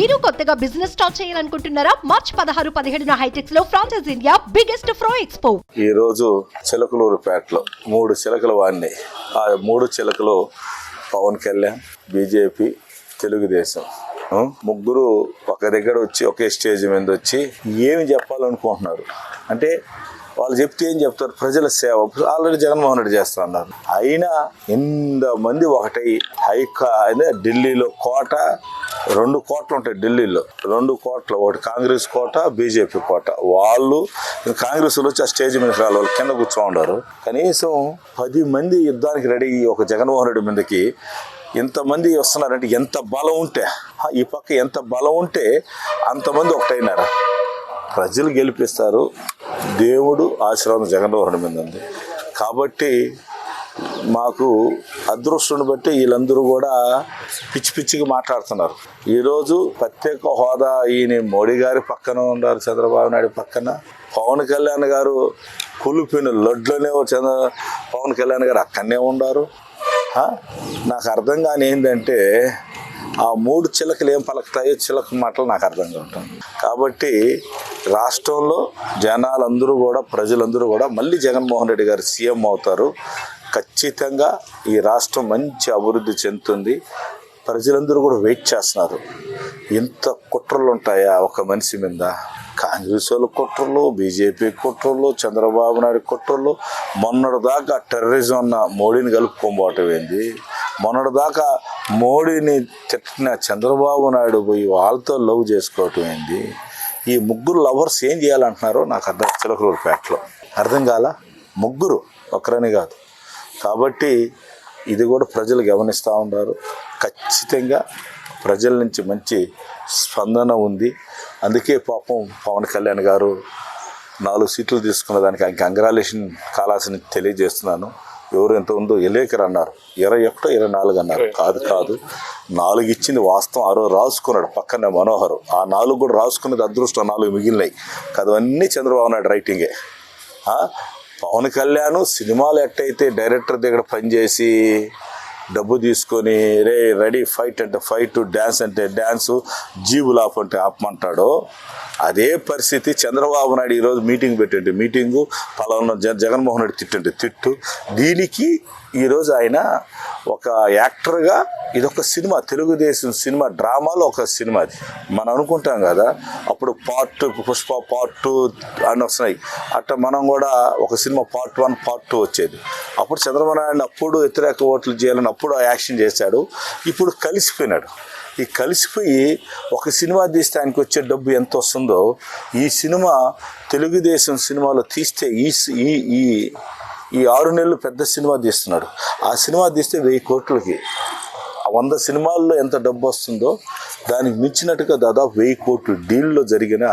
మీరు కొత్తగా business start చేయాలనుకుంటున్నారా? మార్చ్ 16-17 హైటెక్స్ లో ఫ్రాన్సెస్ ఇండియా బిగ్గెస్ట్ ఫ్రో ఎక్స్పో. ఈ రోజు చిలకలూరుపేటలో 3 చిలకలు వాడినాయి. ఆ 3 చిలకలు పవన్ కళ్యాణ్, బీజేపీ, తెలుగుదేశం ముగ్గురు ఒక దగ్గర వచ్చి ఒకే స్టేజ్ మీద వచ్చి ఏమి చెప్పాలనుకుంటున్నారు అంటే వాళ్ళు చెప్తే ఏం చెప్తారు? ప్రజల సేవ ఆల్రెడీ జగన్మోహన్ రెడ్డి చేస్తా అన్నారు. అయినా ఇంతమంది ఒకటై ఢిల్లీలో కోట 2 కోట్లు ఉంటాయి. ఢిల్లీలో 2 కోట్లు, ఒకటి కాంగ్రెస్ కోట, బీజేపీ కోట. వాళ్ళు కాంగ్రెస్ వచ్చి ఆ స్టేజ్ మీద రాలి వాళ్ళు కింద కూర్చోండారు. కనీసం 10 మంది యుద్ధానికి రెడీ ఒక జగన్మోహన్ రెడ్డి మీదకి ఇంతమంది వస్తున్నారంటే ఎంత బలం ఉంటే, ఈ పక్క ఎంత బలం ఉంటే అంతమంది ఒకటైనారు. ప్రజలు గెలిపిస్తారు. దేవుడు ఆశీర్వాదం జగన్మోహన్ రెడ్డి మీద ఉంది కాబట్టి మాకు అదృష్టాన్ని బట్టి వీళ్ళందరూ కూడా పిచ్చి పిచ్చిగా మాట్లాడుతున్నారు. ఈరోజు ప్రత్యేక హోదా ఈయన మోడీ గారి పక్కన ఉన్నారు, చంద్రబాబు నాయుడు పక్కన. పవన్ కళ్యాణ్ గారు కులిపిన లొడ్లోనే పవన్ కళ్యాణ్ గారు అక్కడనే ఉన్నారు. నాకు అర్థం కాని ఏంటంటే ఆ 3 చిలకలు ఏం పలుకుతాయో చిలక మాటలు నాకు అర్థంగా ఉంటుంది. కాబట్టి రాష్ట్రంలో జనాలందరూ కూడా ప్రజలందరూ కూడా మళ్ళీ జగన్మోహన్ రెడ్డి గారు సీఎం అవుతారు. ఖచ్చితంగా ఈ రాష్ట్రం మంచి అభివృద్ధి చెందుతుంది. ప్రజలందరూ కూడా వెయిట్ చేస్తున్నారు. ఇంత కుట్రలు ఉంటాయా ఒక మనిషి మీద? కాంగ్రెస్ వాళ్ళ కుట్రలు, బీజేపీ కుట్రలు, చంద్రబాబు నాయుడు కుట్రలు. మొన్నటిదాకా టెర్రరిజం అన్న మోడీని కలుపుకోబోవటం ఏంది? మొన్నటిదాకా మోడీని తిట్టిన చంద్రబాబు నాయుడు పోయి వాళ్ళతో లవ్ చేసుకోవటం ఏంది? ఈ ముగ్గురు లవర్స్ ఏం చేయాలంటున్నారో నాకు అర్థం. చిలకలూరుపేటలో అర్థం కాల. ముగ్గురు ఒక్కరని కాదు. కాబట్టి ఇది కూడా ప్రజలు గమనిస్తూ ఉన్నారు. ఖచ్చితంగా ప్రజల నుంచి మంచి స్పందన ఉంది. అందుకే పాపం పవన్ కళ్యాణ్ గారు 4 సీట్లు తీసుకున్న దానికి ఆయన కంగ్రాలేషన్ కాలాల్సిన తెలియజేస్తున్నాను. ఎవరు ఎంత ఉందో ఎలేకర్ అన్నారు, 21, 24 అన్నారు. కాదు 4 ఇచ్చింది వాస్తవం. ఆ రోజు రాసుకున్నాడు పక్కనే మనోహర్. ఆ 4 కూడా రాసుకున్నది అదృష్టం. 4 మిగిలినాయి కదా, అన్నీ చంద్రబాబు నాయుడు రైటింగే. పవన్ కళ్యాణ్ సినిమాలు ఎట్టయితే డైరెక్టర్ దగ్గర పనిచేసి డబ్బు తీసుకొని రెడీ ఫైట్ అంటే ఫైట్, డ్యాన్స్ అంటే డ్యాన్సు, జీబులు ఆఫ్ అంటే ఆపమంటాడో అదే పరిస్థితి చంద్రబాబు నాయుడు ఈరోజు మీటింగ్ పెట్టండి, మీటింగు పలానా జగన్మోహన్ రెడ్డి తిట్టండి తిట్టు. దీనికి ఈరోజు ఆయన ఒక యాక్టర్గా ఇదొక సినిమా, తెలుగుదేశం సినిమా డ్రామాలో ఒక సినిమా. అది మనం అనుకుంటాం కదా అప్పుడు పార్ట్ 2, పుష్ప పార్ట్ 2 అని వస్తున్నాయి. అట్లా మనం కూడా ఒక సినిమా పార్ట్ 1, పార్ట్ 2 వచ్చేది. అప్పుడు చంద్రబాబు నాయుడు అప్పుడు వ్యతిరేక ఓట్లు చేయాలని అప్పుడు యాక్షన్ చేశాడు. ఇప్పుడు కలిసిపోయినాడు. ఈ కలిసిపోయి ఒక సినిమా తీస్తే ఆయనకి వచ్చే డబ్బు ఎంత వస్తుందో ఈ సినిమా తెలుగుదేశం సినిమాలో తీస్తే ఈ 6 నెలలు పెద్ద సినిమా తీస్తున్నాడు. ఆ సినిమా తీస్తే 1000 కోట్లకి 100 సినిమాల్లో ఎంత డబ్బు వస్తుందో దానికి మించినట్టుగా దాదాపు 1000 కోట్లు డీల్లో జరిగిన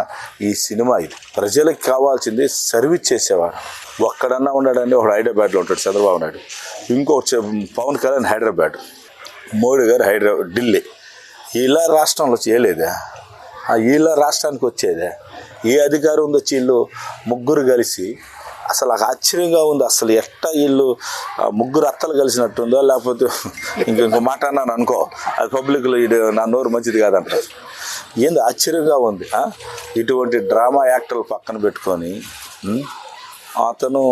ఈ సినిమా. ఇది ప్రజలకు కావాల్సింది సర్వీస్ చేసేవాడు. ఒక్కడన్నా ఉన్నాడండి. ఒకడు హైదరాబాద్లో ఉంటాడు చంద్రబాబు నాయుడు, ఇంకొకటి పవన్ కళ్యాణ్ హైదరాబాద్, మోడీ గారు ఢిల్లీ. ఇలా రాష్ట్రంలో చేయలేదా? వీళ్ళ రాష్ట్రానికి వచ్చేదే ఏ అధికారం ఉందో? వీళ్ళు ముగ్గురు కలిసి అసలు నాకు ఆశ్చర్యంగా ఉంది. అసలు ఎట్టా వీళ్ళు ముగ్గురు అత్తలు కలిసినట్టుందో లేకపోతే ఇంకో మాట అన్నాను అనుకో, అది పబ్లిక్లో ఇది నా నోరు మంచిది కాదంటారు. ఏంది ఆశ్చర్యంగా ఉంది. ఇటువంటి డ్రామా యాక్టర్లు పక్కన పెట్టుకొని అతను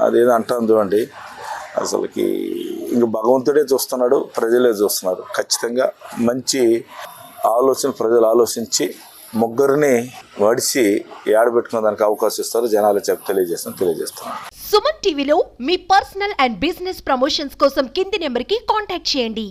అదేదో అంటాను చూడండి. అసలుకి ఇంక భగవంతుడే చూస్తున్నాడు, ప్రజలే చూస్తున్నారు. ఖచ్చితంగా మంచి ఆలోచన ప్రజలు ఆలోచించి ముగ్గురిని వడిసి ఏడబెట్టుకునే దానికి అవకాశం ఇస్తారు. జనాలు తెలియజేస్తాను. సుమన్ టీవీలో మీ పర్సనల్ అండ్ బిజినెస్ ప్రమోషన్స్ కోసం కింది నెంబర్కి కాంటాక్ట్ చేయండి.